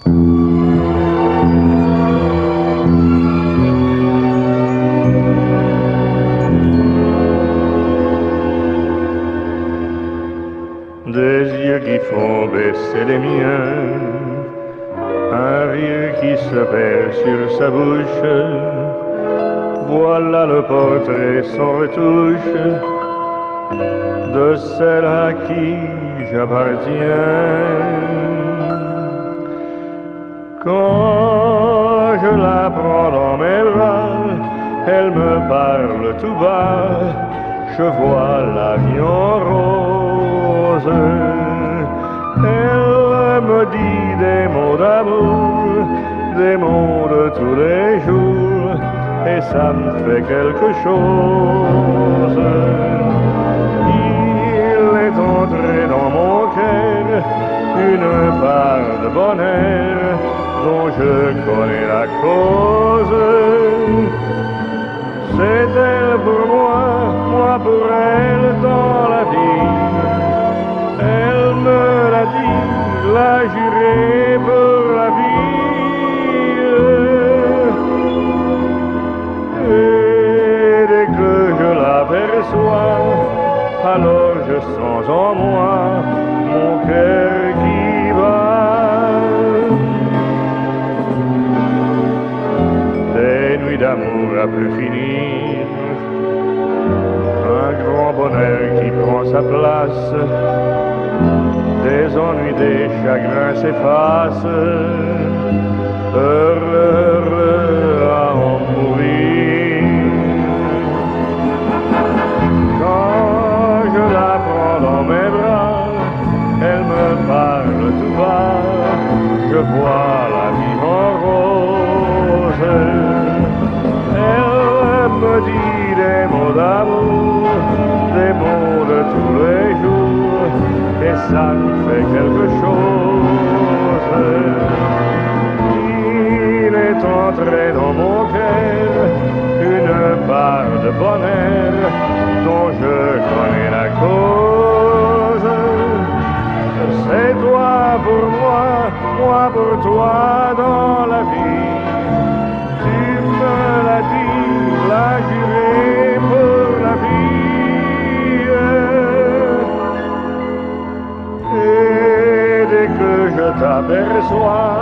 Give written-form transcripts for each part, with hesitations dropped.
Des yeux qui font baisser les miens, un rire qui se perd sur sa bouche. Voilà le portrait sans retouche de celle à qui j'appartiens. Quand je la prends dans mes bras, elle me parle tout bas, je vois la vie en rose. Elle me dit des mots d'amour, des mots de tous les jours, et ça me fait quelque chose. Il est entré dans mon cœur une part de bonheur dont je connais la cause. C'est elle pour moi, moi pour elle dans la vie. Elle me l'a dit, l'a juré pour la vie. Et dès que je l'aperçois, alors je sens en moi mon cœur qui bat. Des nuits d'amour à plus finir, un grand bonheur qui prend sa place, des ennuis, des chagrins s'effacent, heureux, heureux à en mourir. Quand je la prends dans mes bras, elle me parle tout bas, je vois la vie en rose. Elle me dit des mots d'amour, des mots de tous les jours, et ça me fait quelque chose. Il est entré dans mon cœur une part de bonheur dont je connais la cause. C'est toi pour moi, moi pour toi dans la vie. Tu me l'as dit, l'as juré pour la vie. Et dès que je t'aperçois,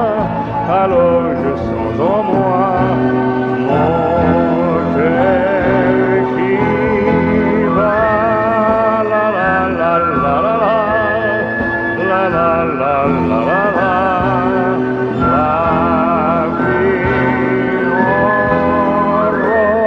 alors je sens en moi mon cœur qui bat. La la la la la la la la la la la la. La vie en rose.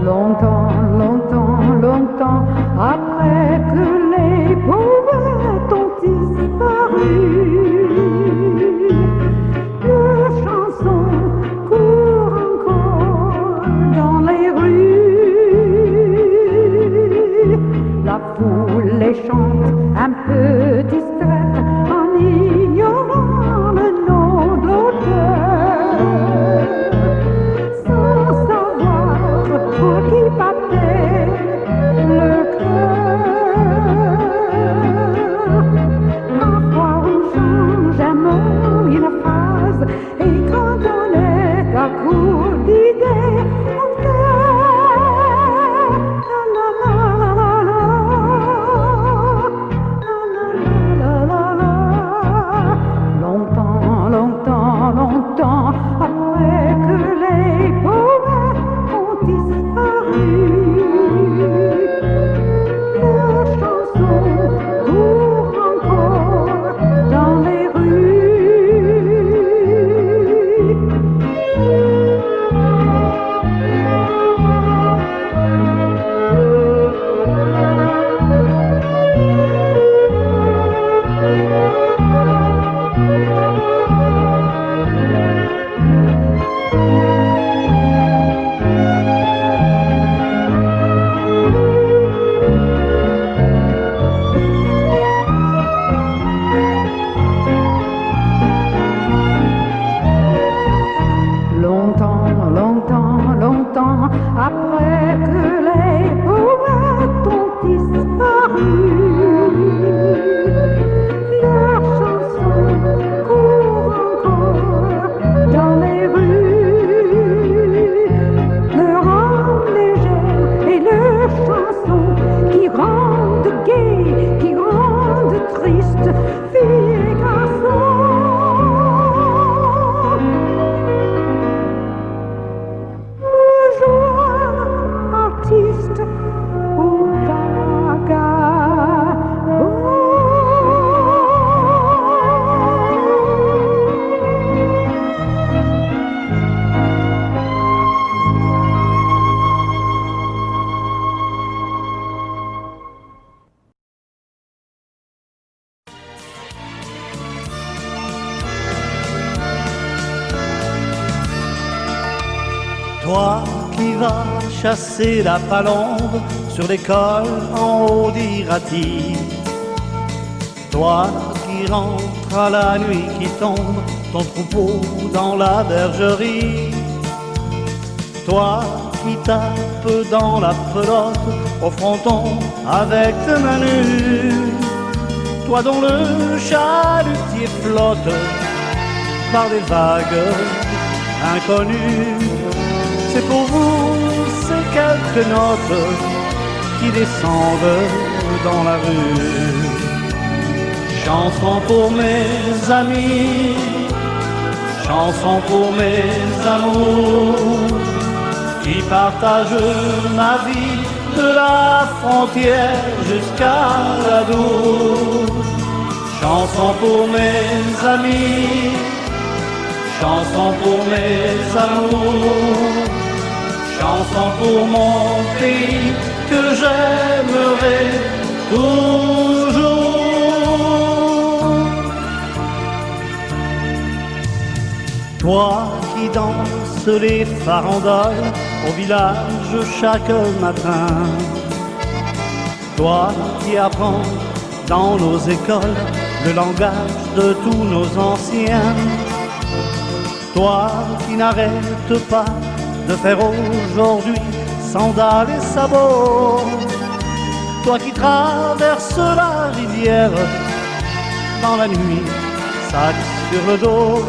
Longtemps, longtemps, longtemps après que les poètes ont disparu, les chansons courent encore dans les rues. La foule les chante un peu distraite en ignorant le nom de l'auteur, sans savoir pour qui battait le cœur. Parfois on change un mot, une phrase, et quand on est à court d'idées, on fait la la la la la la. chasser la palombe sur l'école en haut d'Irati. Toi qui rentres à la nuit qui tombe, ton troupeau dans la bergerie. Toi qui tapes dans la pelote au fronton avec tes mains nues. Toi dont le chalutier flotte par des vagues inconnues. C'est pour vous ces quelques notes qui descendent dans la rue. Chanson pour mes amis, chanson pour mes amours, qui partagent ma vie de la frontière jusqu'à la Dour. Chanson pour mes amis, chanson pour mes amours, chanson pour mon pays que j'aimerai toujours. Toi qui danses les farandoles au village chaque matin, toi qui apprends dans nos écoles le langage de tous nos anciens, toi qui n'arrêtes pas de faire aujourd'hui sandales et sabots, toi qui traverses la rivière dans la nuit, sac sur le dos.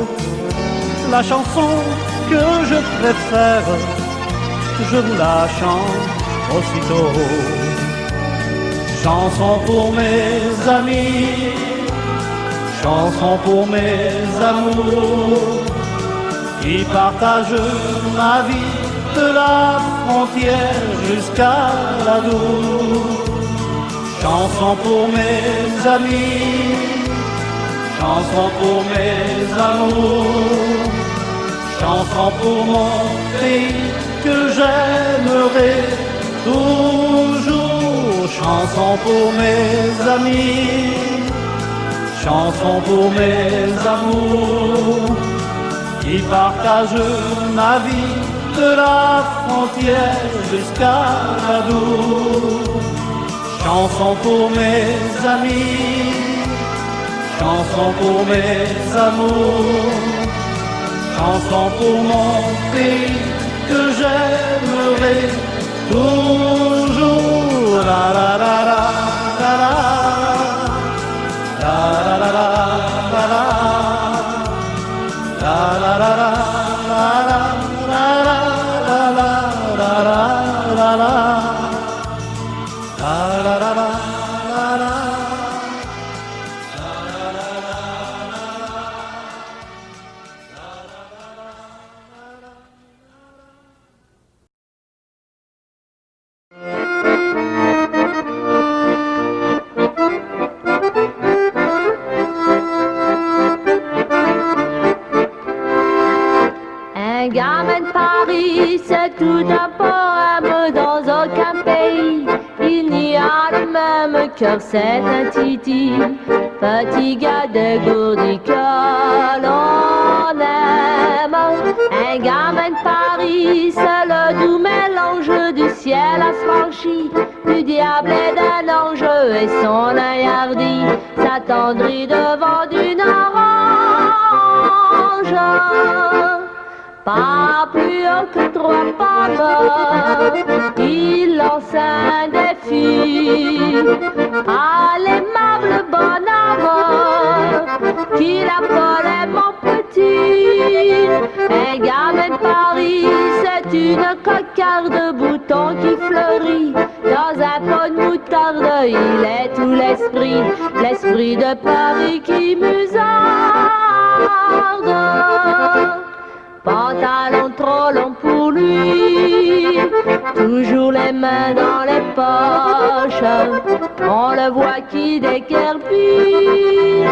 La chanson que je préfère, je vous la chante aussitôt. Chanson pour mes amis, chanson pour mes amours, qui partagent ma vie de la frontière jusqu'à la Dour. Chanson pour mes amis, chanson pour mes amours, chanson pour mon pays que j'aimerai toujours. Chanson pour mes amis, chanson pour mes amours, qui partagent ma vie de la frontière jusqu'à la Dour. Chanson pour mes amis, chanson pour mes amours, chanson pour mon pays que j'aimerai toujours. La la la la la la la la la la la la la Un gamin de Paris, c'est tout un poème dans aucun pays. Il n'y a le même cœur, c'est un titi, petit gars dégourdi que l'on aime. Un gamin de Paris, c'est le doux mélange du ciel affranchi, du diable et d'un ange, et son œil hardi s'attendrit devant d'une orange. Pas plus haut que 3 pommes, il lance un défi à l'aimable bonhomme qui l'appelait mon petit. Un gamin de Paris, c'est une cocarde bouton qui fleurit dans un pot de moutarde. Il est tout l'esprit, l'esprit de Paris qui musarde. Pantalon trop long pour lui, toujours les mains dans les poches, on le voit qui déguerpit.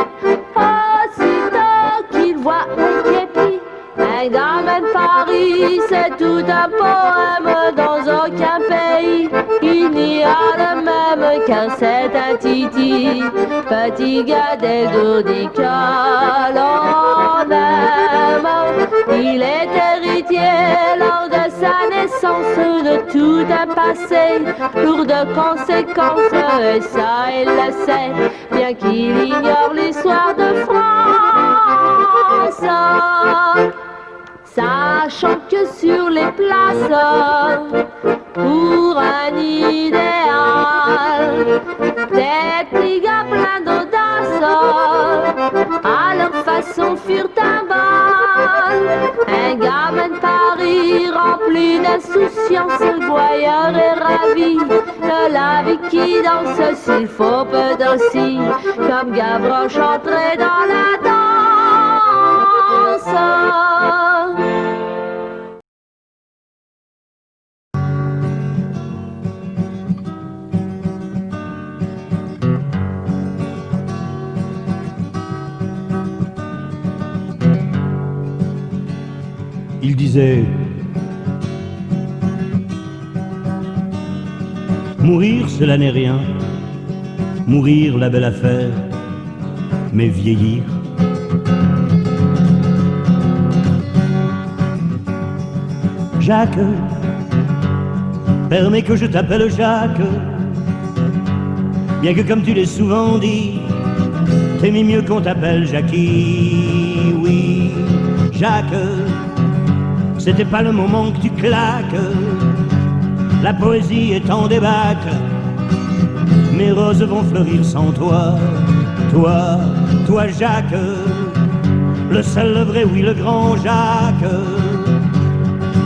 Aussitôt qu'il voit un képi, un gamin de Paris, c'est tout un poème dans aucun pays. Il n'y a le même car c'est un titi, petit gars dégourdi que l'on aime. Il est héritier lors de sa naissance de tout un passé lourd de conséquences, et ça il le sait, bien qu'il ignore l'histoire de France. Sachant que sur les places, pour un idéal, des petits gars pleins d'audace, à leur façon furent un bal. Un gamin de Paris rempli d'insouciance, voyeur et ravi de la vie qui danse, s'il faut peu d'aussi, comme Gavroche entré dans la danse. Il disait: mourir cela n'est rien, mourir la belle affaire, mais vieillir. Jacques, permets que je t'appelle Jacques, bien que comme tu l'as souvent dit, t'aimais mieux qu'on t'appelle Jackie. Oui, Jacques, c'était pas le moment que tu claques, la poésie est en débâcle, mes roses vont fleurir sans toi. Toi, toi Jacques, le seul, le vrai, oui, le grand Jacques,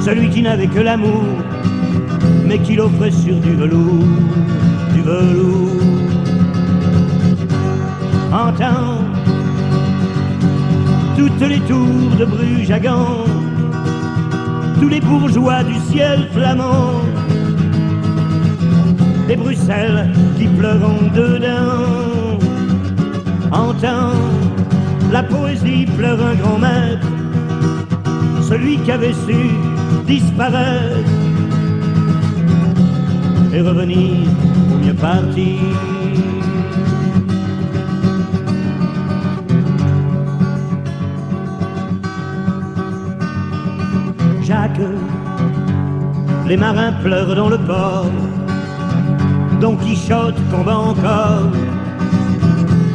celui qui n'avait que l'amour, mais qui l'offrait sur du velours, du velours. Entends toutes les tours de Bruges-Agan, tous les bourgeois du ciel flamand, et Bruxelles qui pleure en dedans. Entends, la poésie pleure un grand maître, celui qui avait su disparaître et revenir au mieux parti. Jacques, les marins pleurent dans le port, Don Quichotte combat encore,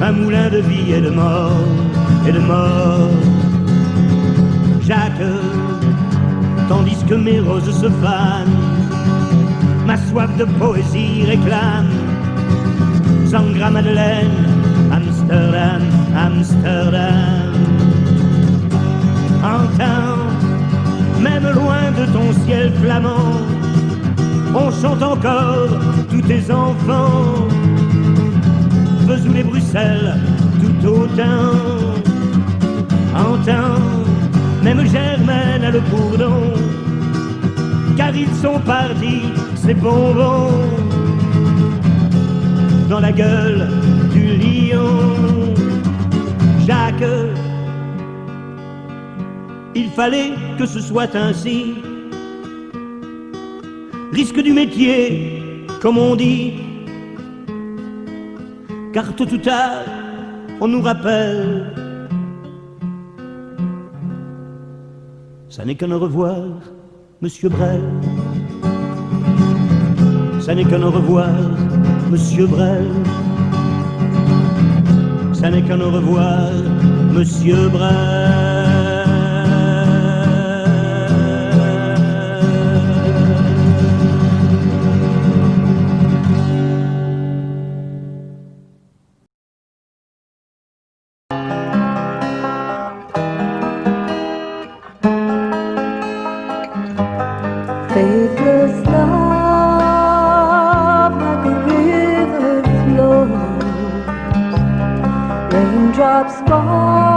un moulin de vie et de mort, et de mort. Jacques, tandis que mes roses se fanent, ma soif de poésie réclame Sangra Madeleine, Amsterdam, Amsterdam. Entends, même loin de ton ciel flamand, on chante encore tous tes enfants. Vesoul et Bruxelles, tout autant. Entends, même Germaine a le bourdon, car ils sont partis, ces bonbons, dans la gueule du lion. Jacques, il fallait que ce soit ainsi, risque du métier, comme on dit, car tôt ou tard, on nous rappelle, ça n'est qu'un au revoir, Monsieur Brel. Ça n'est qu'un au revoir, Monsieur Brel. Ça n'est qu'un au revoir, Monsieur Brel. Faithless love like a river flows, raindrops falling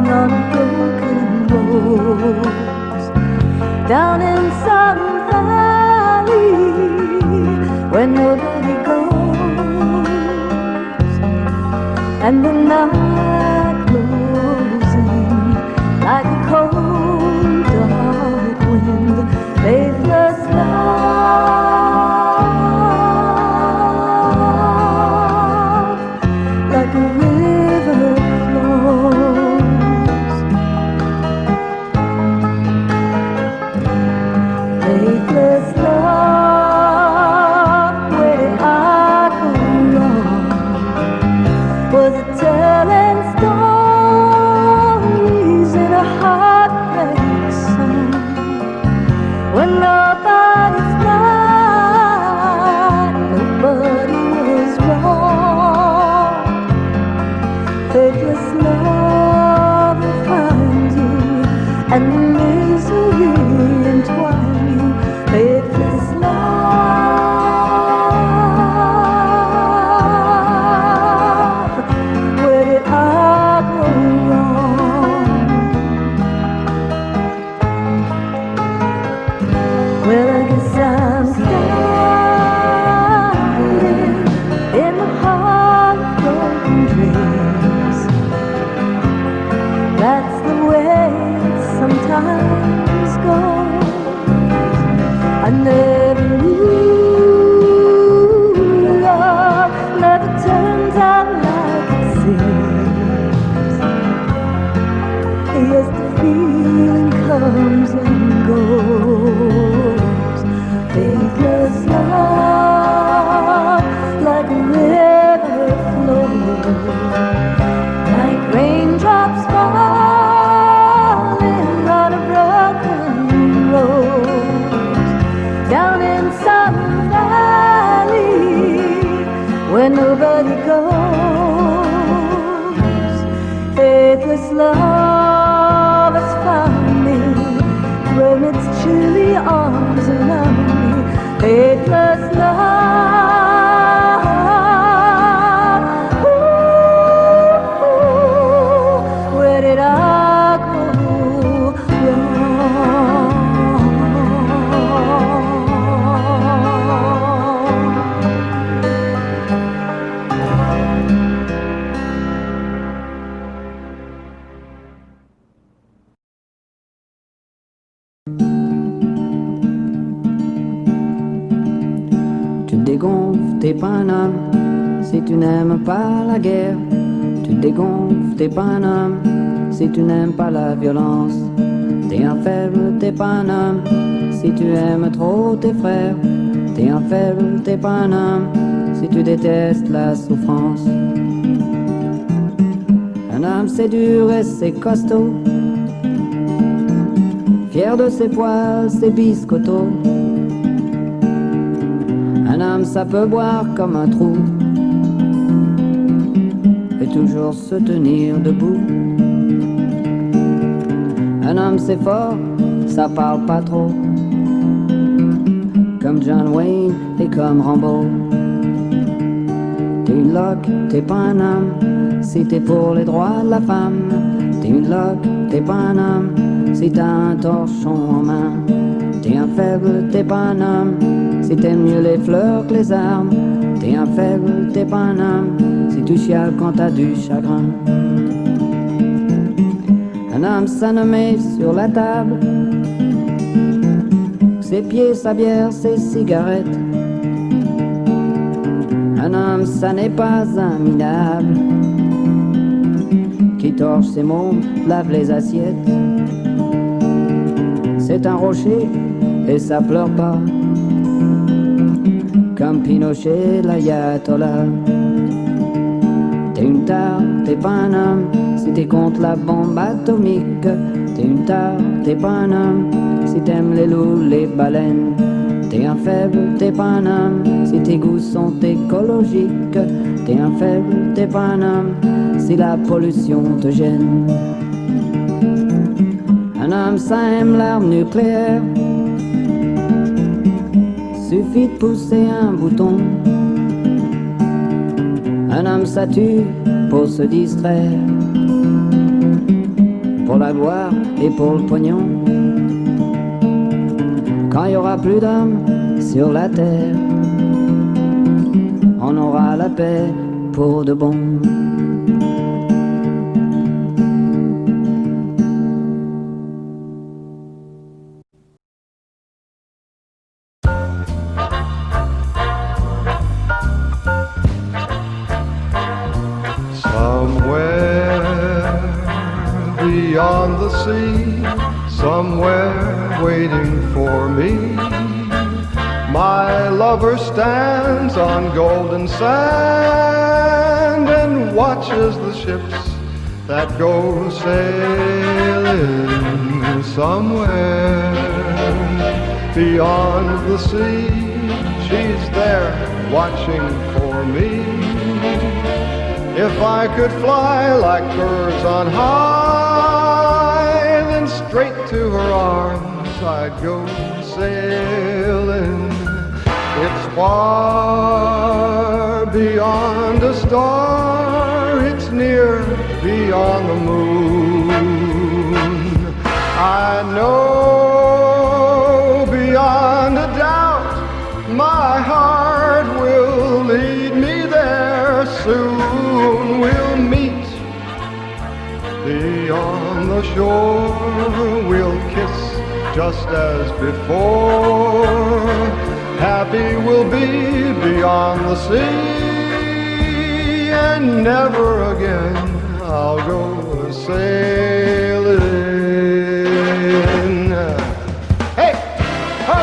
on broken roads, down in some valley where nobody goes, and the night blows in like a cold dark wind. Faithless love, like a river flows. Faithless but he goes. Faithless love has found me, thrown its chilly arms around me. Faithless love, ooh, where did I go wrong? Tu dégonfles, t'es pas un homme si tu n'aimes pas la guerre. Tu dégonfles, t'es pas un homme si tu n'aimes pas la violence. T'es un faible, t'es pas un homme si tu aimes trop tes frères. T'es un faible, t'es pas un homme si tu détestes la souffrance. Un homme c'est dur et c'est costaud, fier de ses poils, ses biscottos. Un homme ça peut boire comme un trou et toujours se tenir debout. Un homme c'est fort, ça parle pas trop, comme John Wayne et comme Rambo. T'es une loque, t'es pas un homme si t'es pour les droits de la femme. T'es une loque, t'es pas un homme si t'as un torchon en main. T'es un faible, t'es pas un homme si t'aimes mieux les fleurs que les armes. T'es un faible, t'es pas un homme si tu chiales quand t'as du chagrin. Un homme ça ne met sur la table ses pieds, sa bière, ses cigarettes. Un homme ça n'est pas un minable qui torche ses mômes, lave les assiettes. C'est un rocher et ça pleure pas, comme Pinochet, l'ayatollah. T'es une tare, t'es pas un homme si t'es contre la bombe atomique. T'es une tare, t'es pas un homme si t'aimes les loups, les baleines. T'es un faible, t'es pas un homme si tes goûts sont écologiques. T'es un faible, t'es pas un homme si la pollution te gêne. Un homme ça aime l'arme nucléaire, suffit de pousser un bouton. Un homme ça tue pour se distraire, pour la gloire et pour le pognon. Quand il y aura plus d'hommes sur la terre, on aura la paix pour de bon. Beyond the sea, somewhere waiting for me, my lover stands on golden sand and watches the ships that go sailing somewhere beyond the sea. She's there watching for me. If I could fly like birds on high, then straight to her arms I'd go sailing. It's far beyond a star, it's near beyond the moon. I know beyond a doubt my heart will lead me there soon. We'll meet beyond the shore, we'll kiss just as before. Happy we'll be beyond the sea, and never again I'll go sailing. Hey, ho!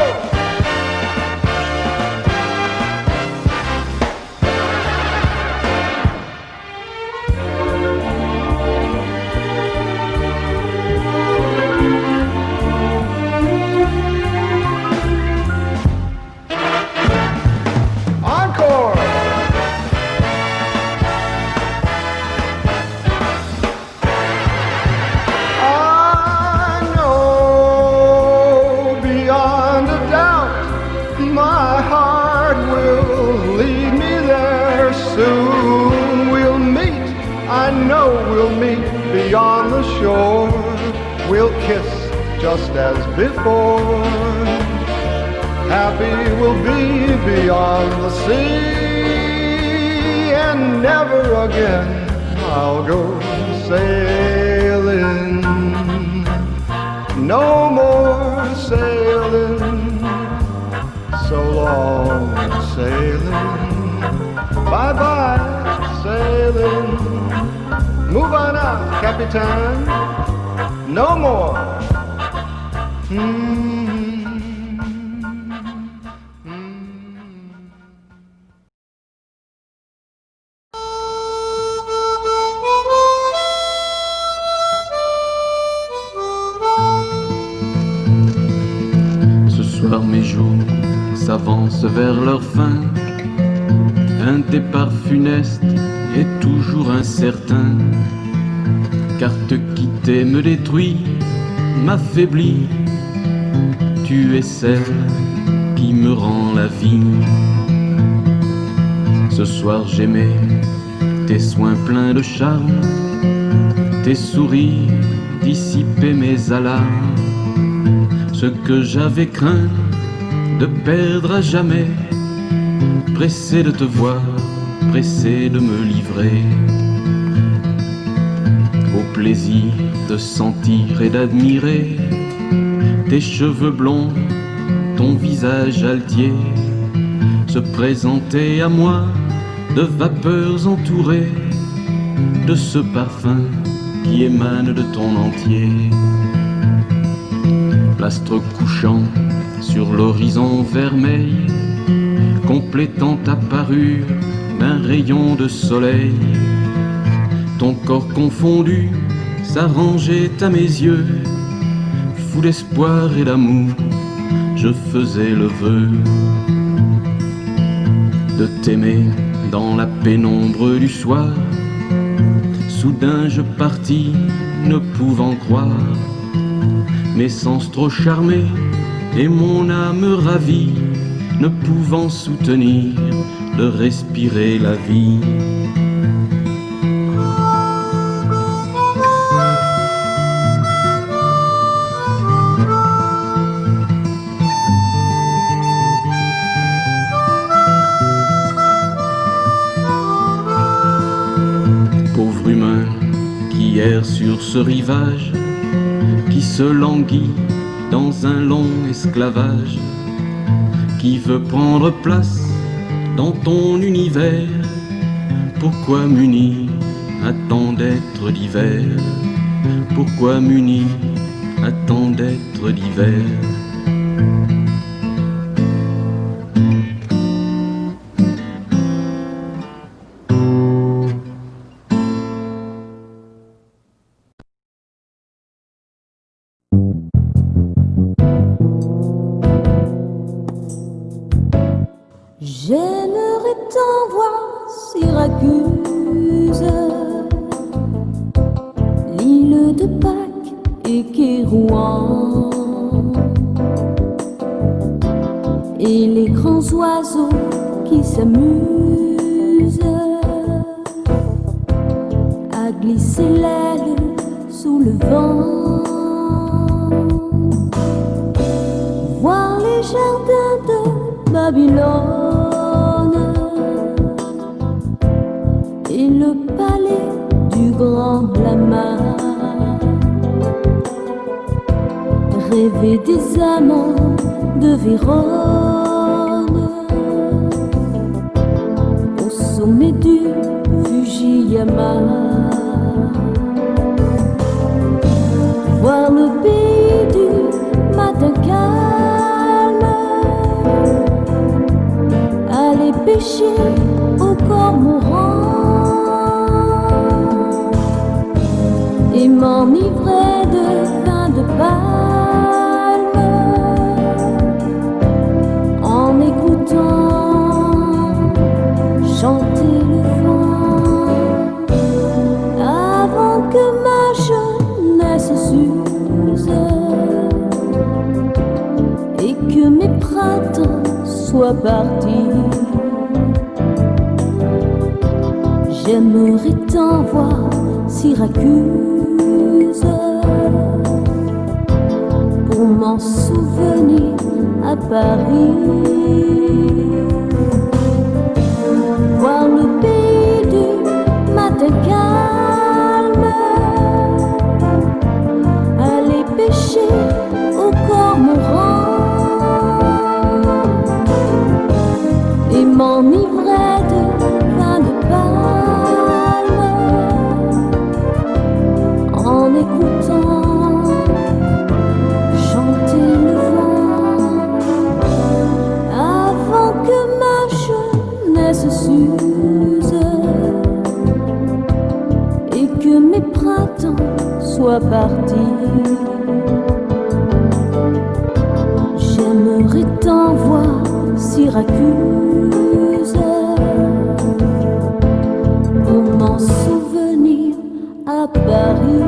the shore, we'll kiss just as before. Happy we'll be beyond the sea, and never again I'll go sailing. No more sailing, so long sailing. Bye-bye sailing. Move on out, Capitan. No more. Ce soir mes jours s'avancent vers leur fin. Un départ funeste est toujours incertain, car te quitter me détruit, m'affaiblit. Tu es celle qui me rend la vie. Ce soir j'aimais tes soins pleins de charme, tes sourires dissipaient mes alarmes. Ce que j'avais craint de perdre à jamais, pressé de te voir, pressé de me livrer au plaisir de sentir et d'admirer tes cheveux blonds, ton visage altier, se présenter à moi de vapeurs entourées de ce parfum qui émane de ton entier. L'astre couchant sur l'horizon vermeil, complétant ta parure d'un rayon de soleil, ton corps confondu s'arrangeait à mes yeux. Fou d'espoir et d'amour, je faisais le vœu de t'aimer dans la pénombre du soir. Soudain je partis, ne pouvant croire, mes sens trop charmés et mon âme ravie, ne pouvant soutenir de respirer la vie. Pauvre humain qui erre sur ce rivage, qui se languit dans un long esclavage, qui veut prendre place dans ton univers. Pourquoi muni à tant d'êtres divers? Pourquoi muni à tant d'êtres divers? J'aimerais tant voir Syracuse, l'île de Pâques et Kérouan, et les grands oiseaux qui s'amusent à glisser l'aile sous le vent, voir les jardins de Babylone et le palais du grand lama, rêver des amants de Vérone au sommet du Fujiyama, voir le pays du matin calme, aller pêcher au cormoran et m'enivrer de vin de palme en écoutant chanter le vent, avant que ma jeunesse s'use et que mes printemps soient partis. J'aimerais tant voir Syracuse, m'en souvenir à Paris. Voir le pays du matin calme, aller pêcher au cormoran et m'enivrer de vin de palme en écoutant chanter le vent avant que ma jeunesse s'use et que mes printemps soient partis. J'aimerais tant voir Syracuse pour m'en souvenir à Paris.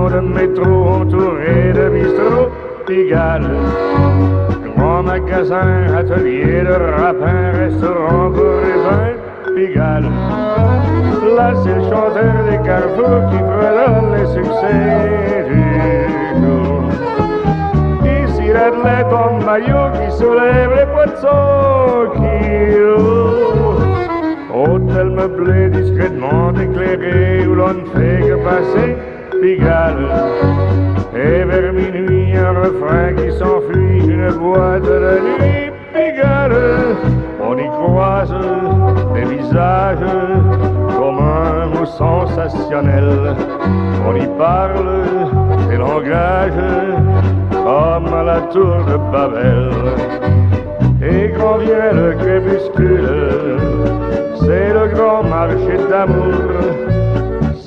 De métro entouré de bistrots, Pigalle, grand magasin, atelier de rapin, restaurant pour les vins, Pigalle. Là c'est le chanteur des carrefours qui fredonne les succès du jour. Ici l'athlète en maillot qui soulève les poids de 100 kilos. Hôtel meublé discrètement éclairé où l'on ne fait que passer, Pigalle. Et vers minuit un refrain qui s'enfuit, une boîte de nuit, Pigalle. On y croise des visages communs ou sensationnels. On y parle des langages comme à la tour de Babel. Et quand vient le crépuscule, c'est le grand marché d'amour.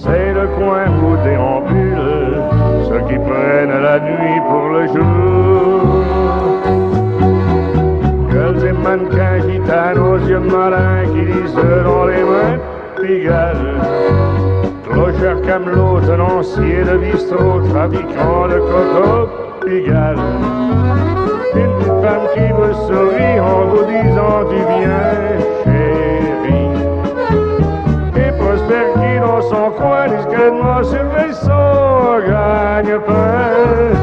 C'est le coin où déambulent ceux qui prennent la nuit pour le jour. Gueules et mannequins gitanes aux yeux malins qui disent dans les mains Pigalle. Clochard camelot, tenancier de bistrot, trafiquant de coco, Pigalle. Une petite femme qui vous sourit en vous disant du bien, chérie. pas sur les sons, gagne-pain.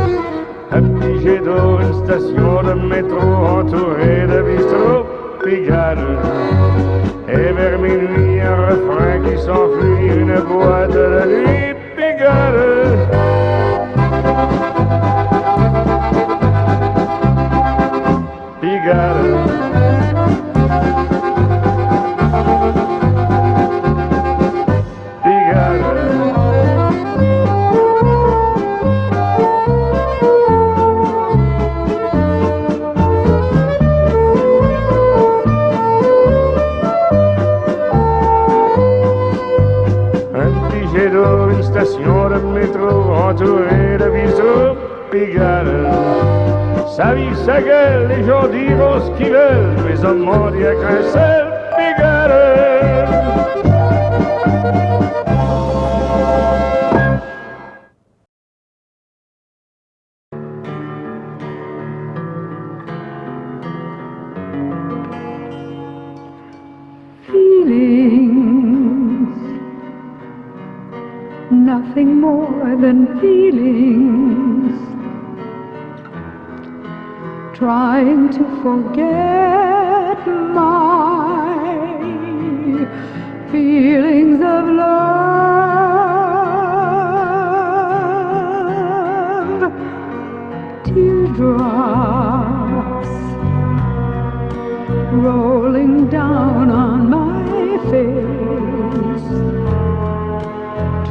Un petit jet d'eau, une station de métro entourée de bistrots, Pigalle. Et vers minuit, un refrain qui s'enfuit, une boîte de nuit, Pigalle. Pigalle. Une station de métro entourée de bisous, Pigalle. Sa vie, sa gueule, les gens diront ce qu'ils veulent, mais au monde il n'y a qu'un seul, Pigalle. Nothing more than feelings, trying to forget my feelings of love. Teardrops rolling down on my face,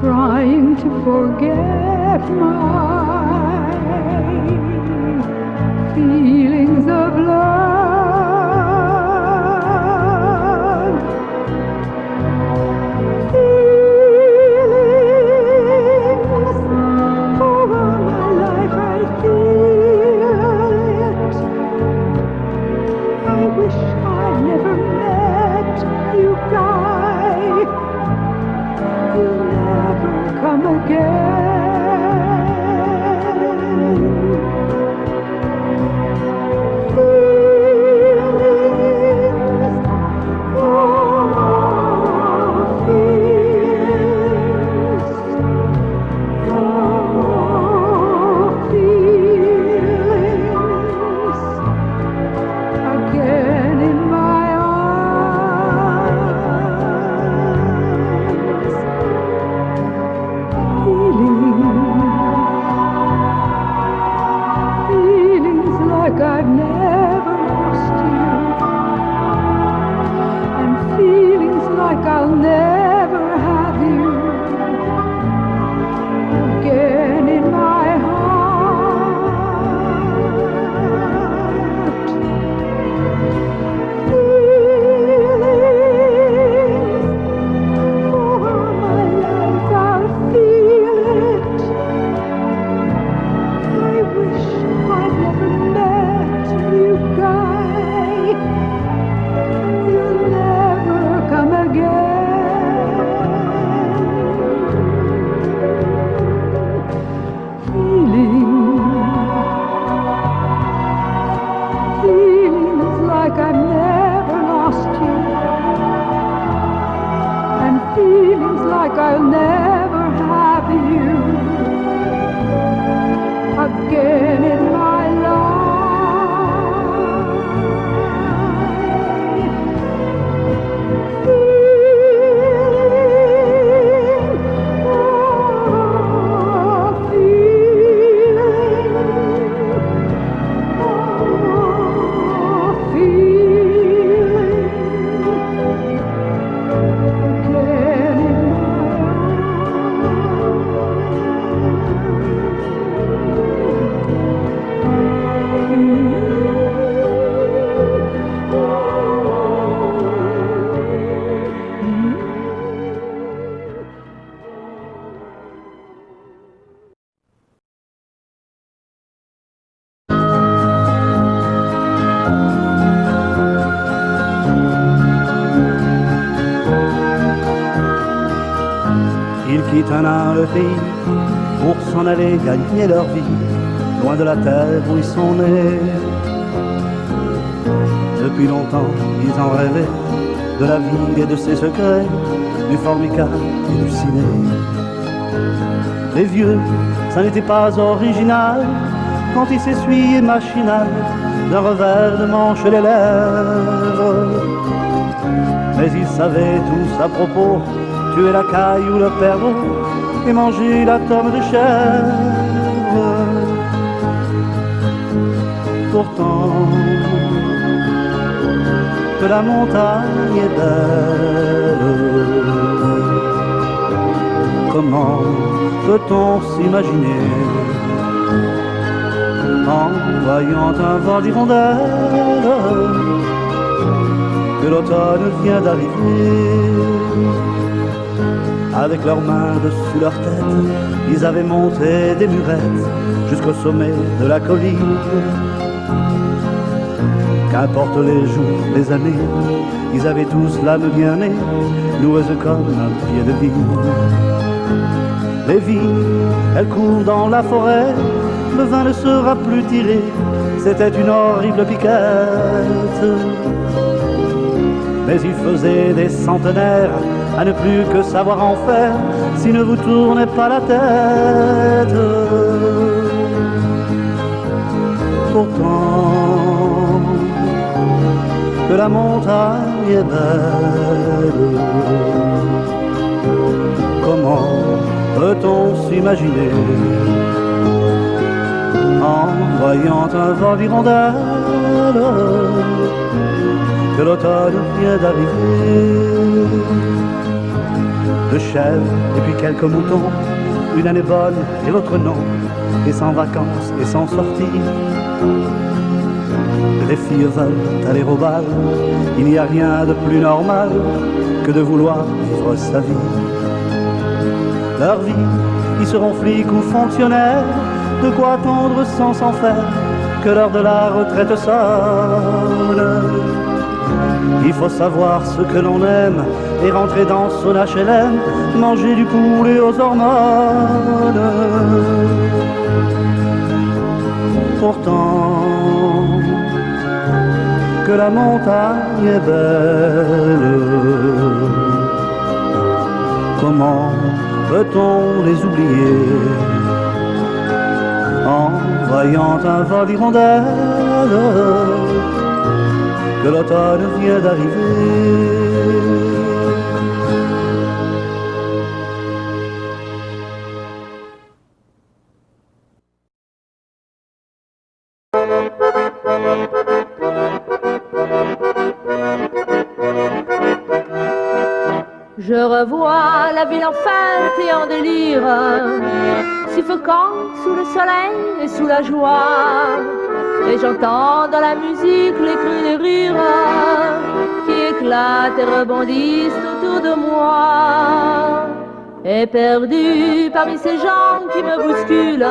trying to forget my feelings of love. Feelings, for all my life I feel it. I wish I'd never met you, Guy. You'll never come again. Feelings, oh, feelings, oh, feelings, again in my arms. Feelings like I've never lost you, and feelings like I'll never have you again in my heart. Feelings, for my life I'll feel it. I wish I'd never met you, Guy. You'll never come again. Feelings like I've never lost you, and feelings like I'll never have you again in my life. Feeling, oh, feeling, oh, feeling, again in Ils quittent un pays pour s'en aller gagner leur vie, loin de la terre où ils sont nés. Depuis longtemps, ils en rêvaient de la vie et de ses secrets, du formica et du ciné. Les vieux, ça n'était pas original quand il s'essuyait machinal d'un revers de manche les lèvres. Mais ils savaient tous à propos tuer la caille ou le perdreau et manger la tome de chèvre. Pourtant, que la montagne est belle, comment peut-on s'imaginer en voyant un vent d'hirondelle que l'automne vient d'arriver? Avec leurs mains dessus leur tête, ils avaient monté des murettes jusqu'au sommet de la colline. Qu'importe les jours, les années, ils avaient tous l'âme bien née, noueuse comme un pied de vigne. Les vignes, elles courent dans la forêt, le vin ne sera plus tiré, c'était une horrible piquette. Mais il faisait des centenaires à ne plus que savoir en faire si ne vous tournez pas la tête. Pourtant, que la montagne est belle, comment peut-on s'imaginer en voyant un vent d'hirondelle que l'automne vient d'arriver? Deux chèvres et puis quelques moutons, une année bonne et l'autre non, et sans vacances et sans sortie. Les filles veulent aller au bal, il n'y a rien de plus normal que de vouloir vivre sa vie. Leur vie, ils seront flics ou fonctionnaires, de quoi attendre sans s'en faire que l'heure de la retraite sonne. Il faut savoir ce que l'on aime et rentrer dans son HLM, manger du poulet aux hormones. Pourtant, que la montagne est belle, comment peut-on les oublier en voyant un vol d'hirondelle que l'automne vient d'arriver? Je revois la ville en fête et en délire, suffocante sous le soleil et sous la joie. Et j'entends dans la musique les cris des rires qui éclatent et rebondissent autour de moi. Et perdu parmi ces gens qui me bousculent,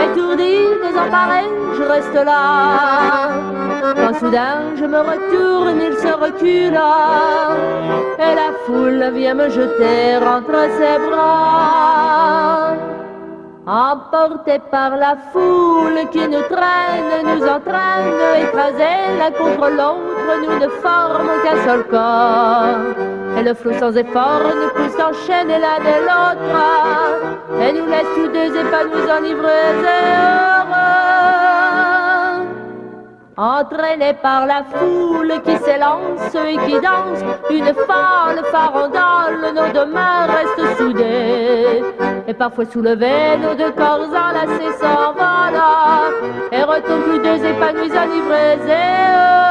étourdi, désemparé, je reste là. Quand soudain je me retourne, il se recule et la foule vient me jeter entre ses bras. Emportés par la foule qui nous traîne, nous entraîne, écrasés l'un contre l'autre, nous ne formons qu'un seul corps. Et le flot sans effort nous pousse enchaîner l'un et l'autre, et nous laisse tous deux épanouis, enivrés et heureux. Entraînés par la foule qui s'élance et qui danse, une folle farandole, nos deux mains restent soudées. Et parfois soulevés, nos deux corps enlacés s'envolent, et retournent tous deux épanouis, enivrés et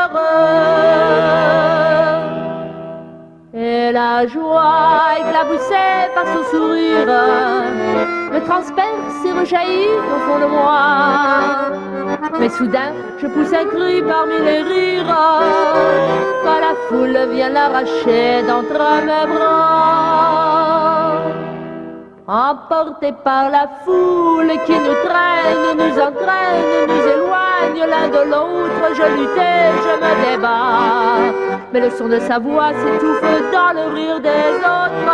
heureux. Et la joie éclaboussée par son sourire me transperce et rejaillit au fond de moi. Mais soudain, je pousse un cri parmi les rires quand la foule vient l'arracher d'entre mes bras. Emportés par la foule qui nous traîne, nous entraîne, nous éloigne l'un de l'autre, je lutte et je me débat. Mais le son de sa voix s'étouffe dans le rire des autres,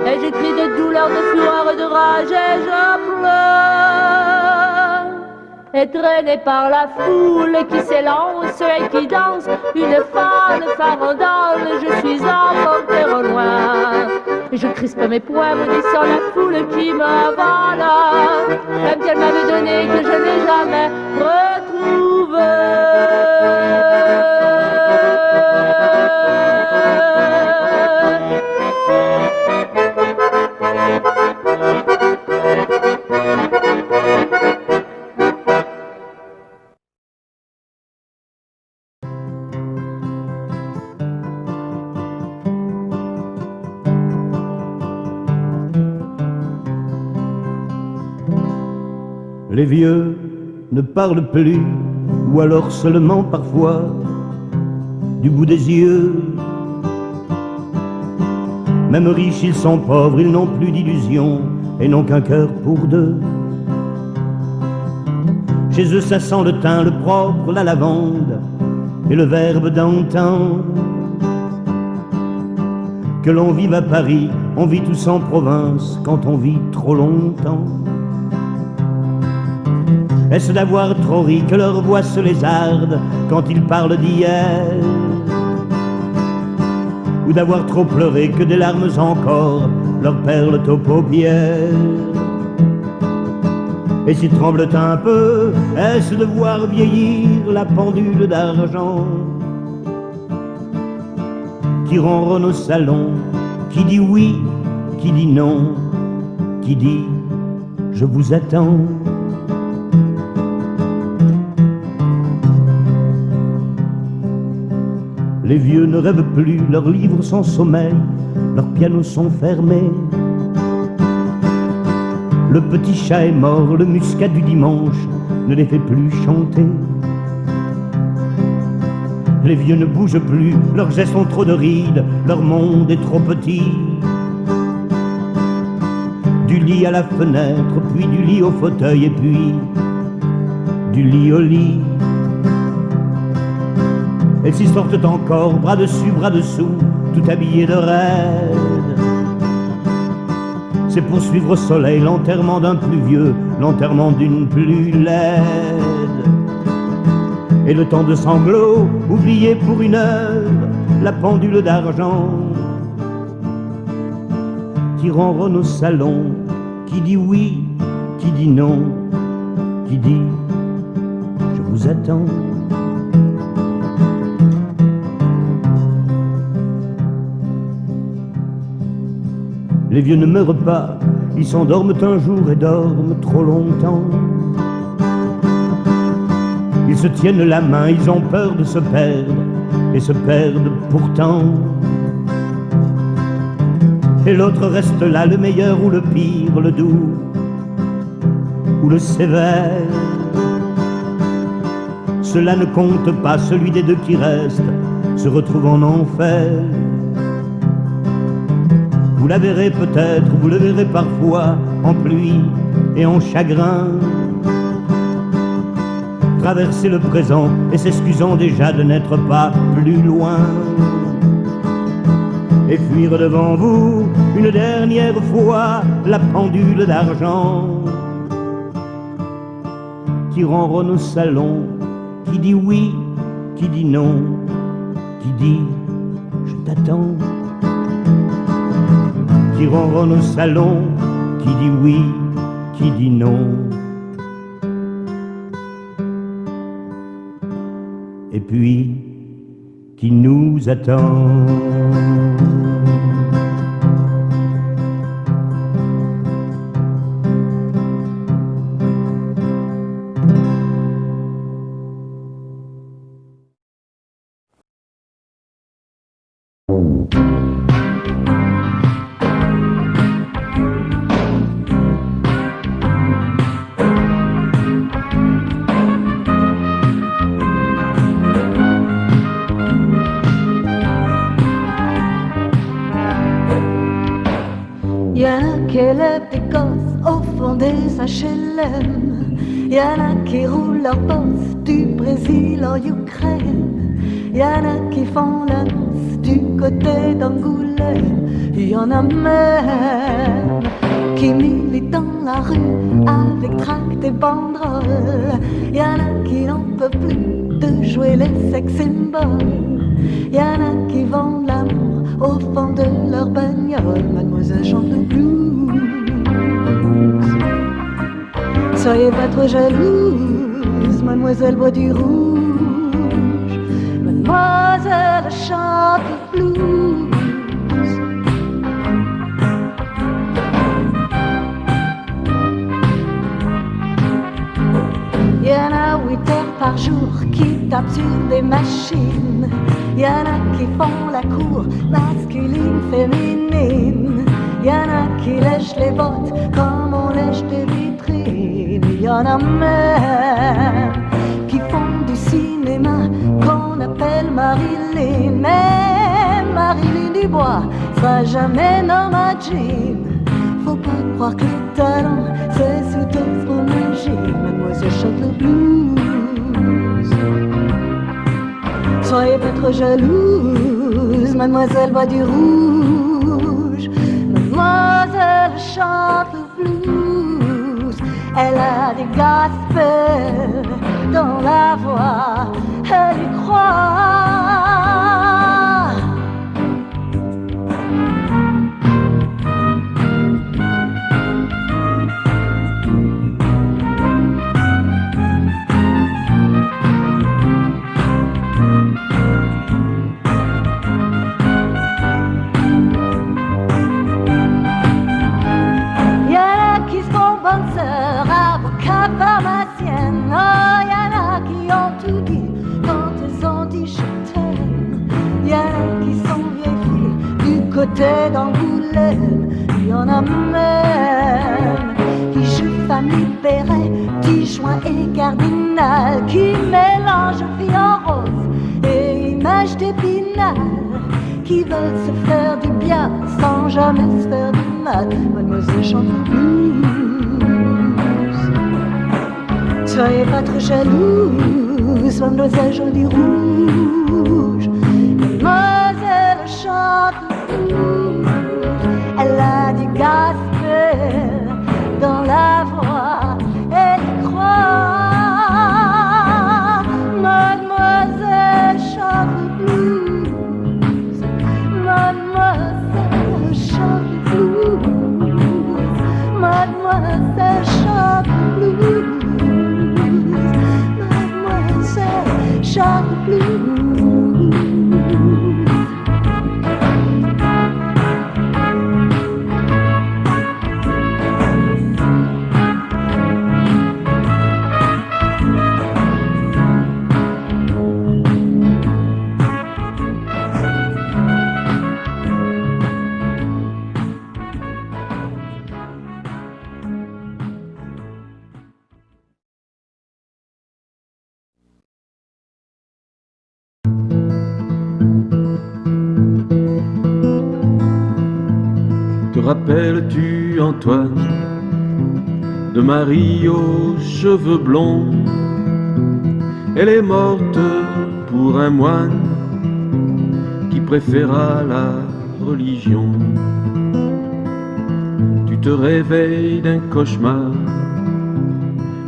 et j'écris de douleur, de fureur, de rage et je pleure. est traînée par la foule qui s'élance et qui danse, une fan farandole, je suis emporté au loin. Je crispe mes poings, maudissant la foule qui m'avale, même qu'elle m'avait donné que je n'ai jamais retrouvé. Les vieux ne parlent plus, ou alors seulement parfois, du bout des yeux. Même riches, ils sont pauvres, ils n'ont plus d'illusions, et n'ont qu'un cœur pour deux. Chez eux, ça sent le thym, le propre, la lavande, et le verbe d'antan. Que l'on vive à Paris, on vit tous en province, quand on vit trop longtemps. Est-ce d'avoir trop ri que leur voix se lézarde quand ils parlent d'hier? Ou d'avoir trop pleuré que des larmes encore leur perlent aux paupières? Et s'ils tremblent un peu, est-ce de voir vieillir la pendule d'argent qui ronronne au salon, qui dit oui, qui dit non, qui dit je vous attends? Les vieux ne rêvent plus, leurs livres sont sommeil, leurs pianos sont fermés. Le petit chat est mort, le muscat du dimanche ne les fait plus chanter. Les vieux ne bougent plus, leurs gestes ont trop de rides, leur monde est trop petit. Du lit à la fenêtre, puis du lit au fauteuil, et puis du lit au lit. Elles s'y sortent encore, bras dessus, bras dessous, tout habillées de raide. C'est pour suivre au soleil l'enterrement d'un plus vieux, l'enterrement d'une plus laide. Et le temps de sanglots, oublié pour une heure, la pendule d'argent qui ronronne au salon, qui dit oui, qui dit non, qui dit je vous attends. Les vieux ne meurent pas, ils s'endorment un jour et dorment trop longtemps. Ils se tiennent la main, ils ont peur de se perdre, et se perdent pourtant. Et l'autre reste là, le meilleur ou le pire, le doux ou le sévère. Cela ne compte pas, celui des deux qui reste se retrouve en enfer. Vous la verrez peut-être, vous le verrez parfois, en pluie et en chagrin, traverser le présent et s'excusant déjà de n'être pas plus loin, et fuir devant vous une dernière fois la pendule d'argent qui ronronne au salon, qui dit oui, qui dit non, qui dit je t'attends. Qui ronronne au salon, qui dit oui, qui dit non. Et puis, qui nous attend. Y'en a qui élèvent des gosses au fond des HLM. Y'en a qui roulent leur bosse du Brésil en Ukraine. Y'en a qui font la noce du côté d'Angoulême. Y'en a même qui militent dans la rue avec tract tes banderoles. Y en a qui n'en peuvent plus de jouer les sex symboles. Y en a qui vendent l'amour au fond de leur bagnole. Mademoiselle chante le blues. Soyez pas trop jalouse, mademoiselle boit du rouge. Mademoiselle chante le blues. Y en a 8 heures par jour qui tapent sur des machines. Y en a qui font la cour masculine, féminine. Y en a qui lèchent les bottes comme on lèche des vitrines. Y en a même qui font du cinéma qu'on appelle Marilyn. Mais Marilyn Dubois sera jamais Norma Jean. Faut pas croire que le talent c'est sous d'autres magie. Mademoiselle chante le blues. Soyez pas trop jalouse, mademoiselle boit du rouge. Mademoiselle chante le blues. Elle a des gospels dans la voix, elle y croit. Pharmacienne, oh, y'en a qui ont tout dit quand elles ont dit je t'aime. Y'en a qui sont vieilles filles du côté d'Angoulême. Y'en a même qui jouent femme libérée, Dijoin et cardinal, qui mélangent filles en rose et images d'épinal, qui veulent se faire du bien sans jamais se faire du mal. Mademoiselle chante le blues. Soyez pas trop jalouse, mademoiselle chante du rouge. Mademoiselle chante le blues. Elle a du gospel dans la voix, elle y croit. Mademoiselle chante le blues. Mademoiselle chante le blues. Mademoiselle chante le blues. Chante le blues. Te rappelles-tu, Antoine, de Marie aux cheveux blonds? Elle est morte pour un moine qui préféra la religion. Tu te réveilles d'un cauchemar,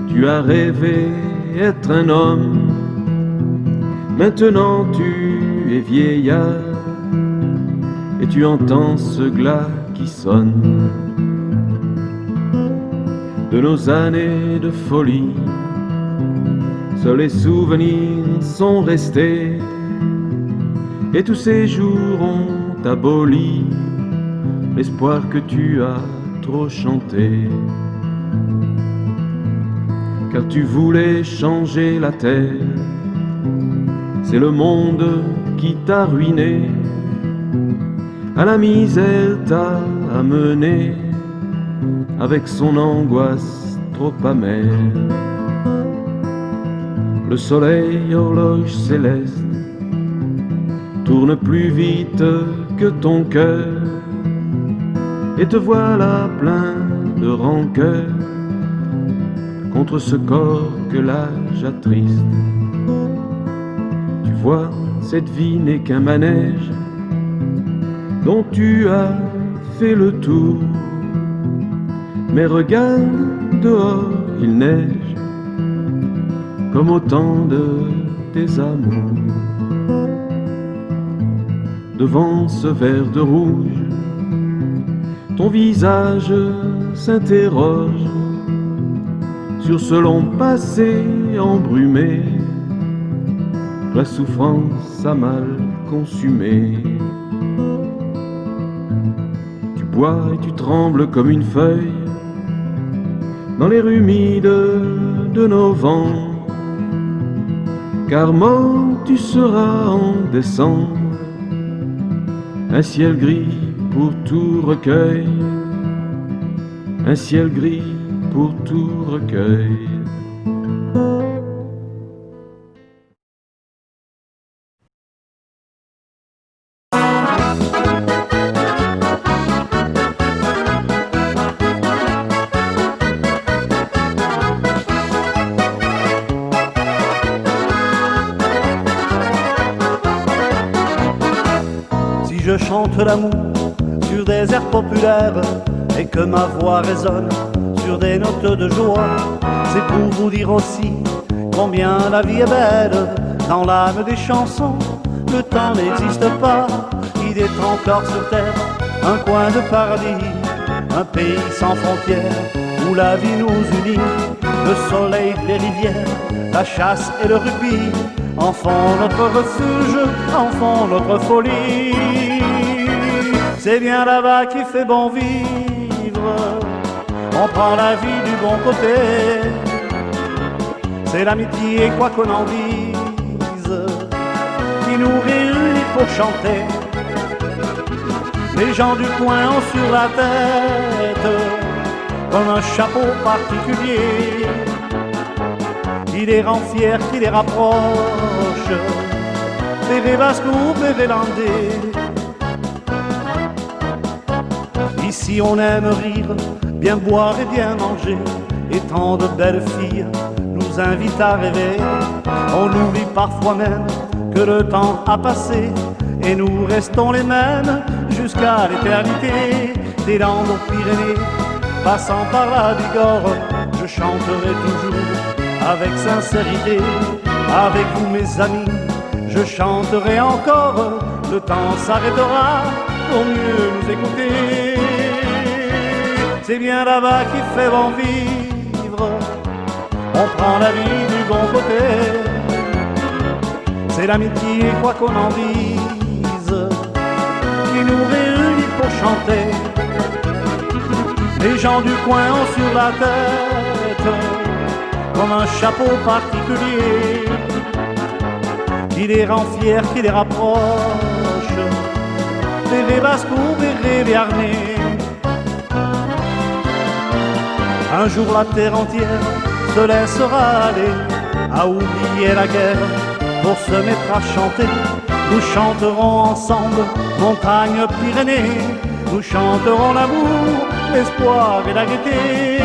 tu as rêvé être un homme. Maintenant tu es vieillard et tu entends ce glas qui sonne de nos années de folie. Seuls les souvenirs sont restés et tous ces jours ont aboli l'espoir que tu as trop chanté. Car tu voulais changer la terre, c'est le monde qui t'a ruiné, à la misère t'a amené avec son angoisse trop amère. Le soleil, horloge céleste, tourne plus vite que ton cœur, et te voilà plein de rancœur contre ce corps que l'âge attriste. Tu vois, cette vie n'est qu'un manège dont tu as fait le tour. Mais regarde dehors, il neige comme au temps de tes amours. Devant ce verre de rouge, ton visage s'interroge sur ce long passé embrumé. La souffrance a mal consumé. Tu bois et tu trembles comme une feuille dans l'air humide de novembre. Car mort tu seras en décembre, un ciel gris pour tout recueil, un ciel gris pour tout recueil. Je chante l'amour sur des airs populaires et que ma voix résonne sur des notes de joie, c'est pour vous dire aussi combien la vie est belle. Dans l'âme des chansons, le temps n'existe pas. Il est encore sur terre un coin de paradis, un pays sans frontières où la vie nous unit. Le soleil des rivières, la chasse et le rugby en font notre refuge, en font notre folie. C'est bien là-bas qu'il fait bon vivre, on prend la vie du bon côté. C'est l'amitié, quoi qu'on en dise, qui nous réunit pour chanter. Les gens du coin ont sur la tête comme un chapeau particulier qui les rend fiers, qui les rapproche des Basques ou des Vélandais. Ici on aime rire, bien boire et bien manger, et tant de belles filles nous invitent à rêver. On oublie parfois même que le temps a passé, et nous restons les mêmes jusqu'à l'éternité. Des Landes aux Pyrénées, passant par la Bigorre, je chanterai toujours avec sincérité. Avec vous mes amis, je chanterai encore. Le temps s'arrêtera pour mieux nous écouter. C'est bien là-bas qu'il fait bon vivre, on prend la vie du bon côté. C'est l'amitié, quoi qu'on en dise, qui nous réunit pour chanter. Les gens du coin ont sur la tête comme un chapeau particulier qui les rend fiers, qui les rapproche des Basques ou des Béarnais. Un jour la terre entière se laissera aller à oublier la guerre pour se mettre à chanter. Nous chanterons ensemble montagne Pyrénées, nous chanterons l'amour, l'espoir et la gaieté.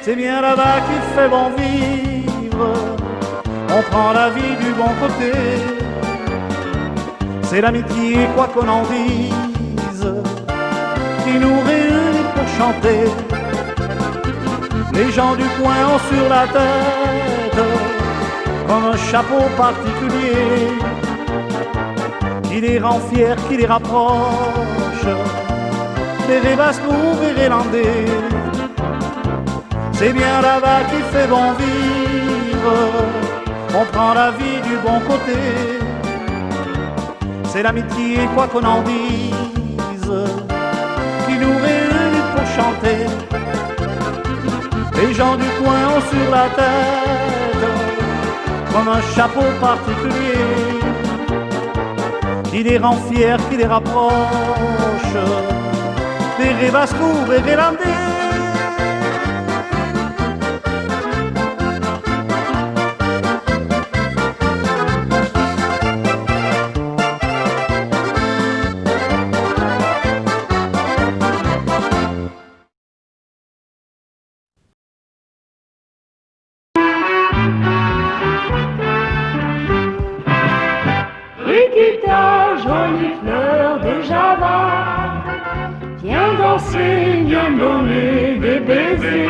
C'est bien là-bas qu'il fait bon vivre, on prend la vie du bon côté. C'est l'amitié, quoi qu'on en dise, qui nous réunit pour chanter. Les gens du coin ont sur la tête comme un chapeau particulier qui les rend fiers, qui les rapproche des Basques ou des Vélandais. C'est bien là-bas qu'il fait bon vivre, on prend la vie du bon côté. C'est l'amitié, quoi qu'on en dise, qui nous réunit pour chanter. Les gens du coin ont sur la tête comme un chapeau particulier qui les rend fiers, qui les rapproche des Basques ou des Vélandais. Rikita, jolie fleur de Java, viens danser, viens donner des baisers.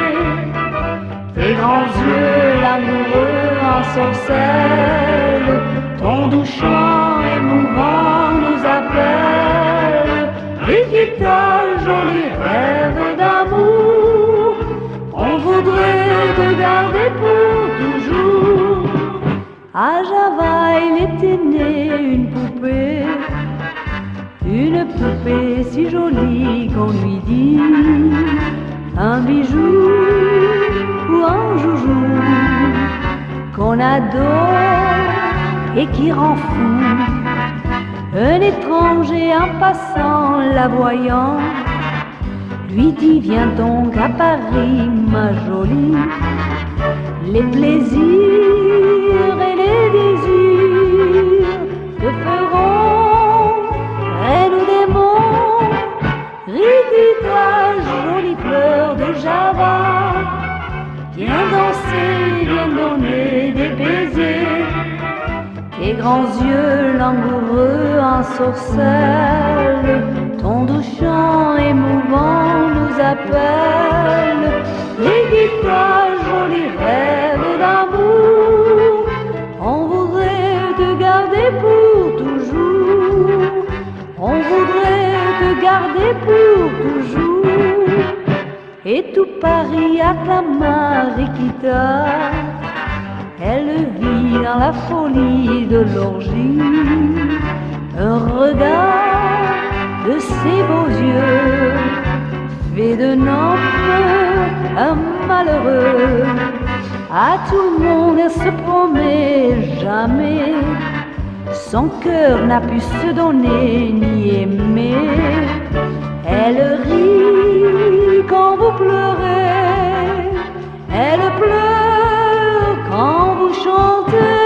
grands yeux l'amoureux ensorcellent, ton doux chant émouvant nous appelle, et qui ta jolie rêve d'amour, on voudrait te garder pour toujours. À Java, il était né une poupée si jolie qu'on lui dit un bijou ou un joujou qu'on adore et qui rend fou. Un étranger en passant la voyant lui dit viens donc à Paris ma jolie, les plaisirs et les désirs te feront reine ou démon. Rikita, jolie fleur de Java, viens danser, viens donner des baisers. Tes grands yeux langoureux ensorcellent, ton doux chant émouvant nous appelle. Rikita, joli rêve d'amour, on voudrait te garder pour toujours. On voudrait te garder pour toujours. Et tout Paris acclama Rikita. Elle vit dans la folie de l'orgie un regard de ses beaux yeux fait de Nantes un malheureux. À tout le monde elle se promet jamais, son cœur n'a pu se donner ni aimer. Elle rit quand vous pleurez, elle pleure quand vous chantez.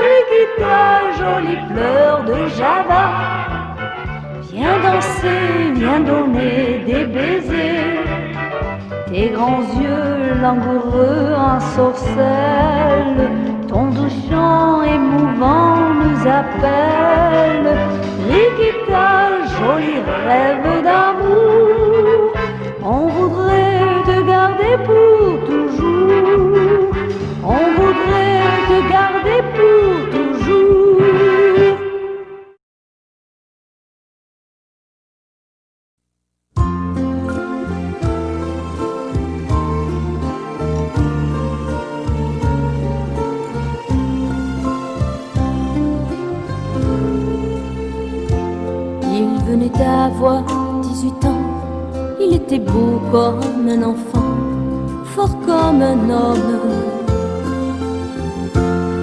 Rikita, jolie fleur de Java, viens danser, viens donner des baisers. Tes grands yeux langoureux ensorcellent, ton doux chant émouvant nous appelle. Rikita, joli rêve d'amour, on voudrait te garder pour toujours. On voudrait te garder pour toujours. Il venait d'avoir 18 ans, il était beau comme un enfant, fort comme un homme.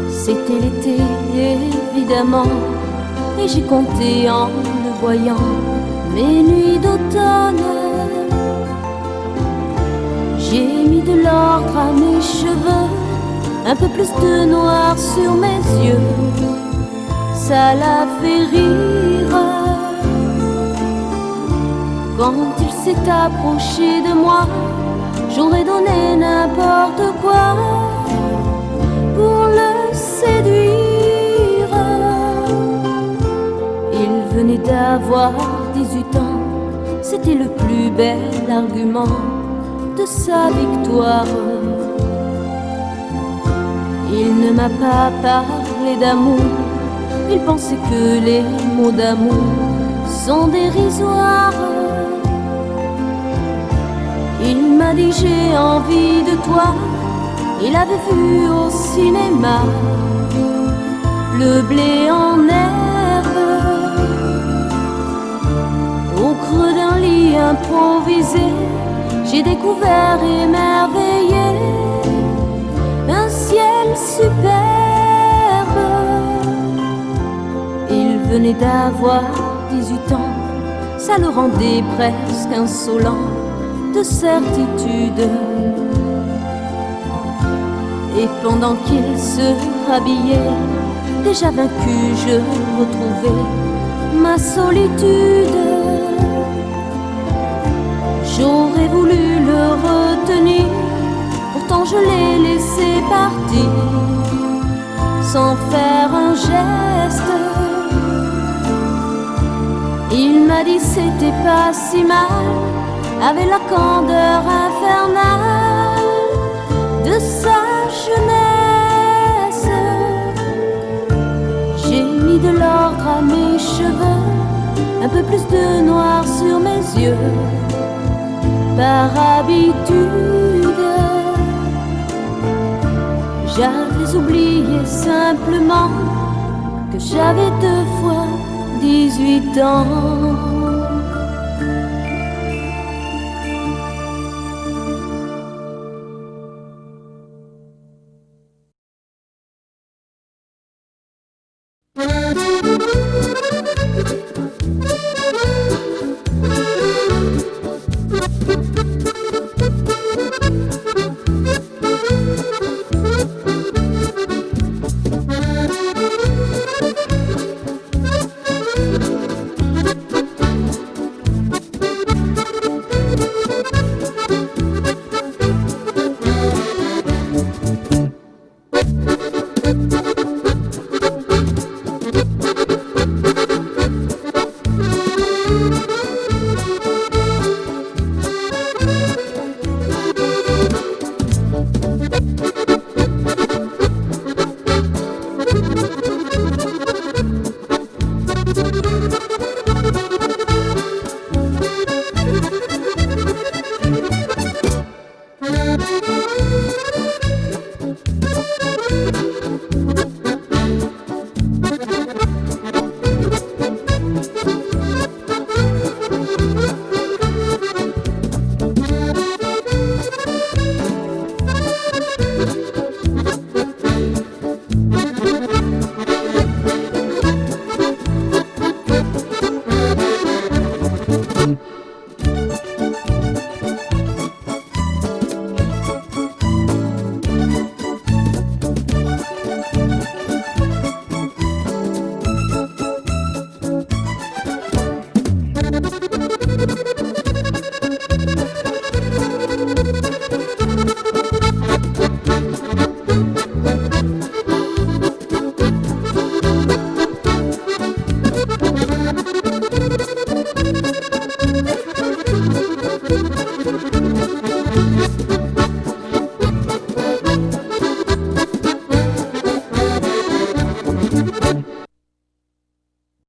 C'était l'été évidemment, et j'ai compté en le voyant mes nuits d'automne. J'ai mis de l'ordre à mes cheveux, un peu plus de noir sur mes yeux, ça l'a fait rire. Quand il s'est approché de moi, j'aurais donné n'importe quoi pour le séduire. Il venait d'avoir 18 ans, c'était le plus bel argument de sa victoire. Il ne m'a pas parlé d'amour, il pensait que les mots d'amour sont dérisoires. Il m'a dit j'ai envie de toi, il avait vu au cinéma le blé en herbe. Au creux d'un lit improvisé, j'ai découvert émerveillé un ciel superbe. Il venait d'avoir 18 ans, ça le rendait presque insolent de certitude. Et pendant qu'il se rhabillait, déjà vaincu, je retrouvais ma solitude. J'aurais voulu le retenir, pourtant je l'ai laissé partir sans faire un geste. Il m'a dit c'était pas si mal, avec la candeur infernale plus de noir sur mes yeux. Par habitude, j'avais oublié simplement que j'avais 2 fois 18 ans.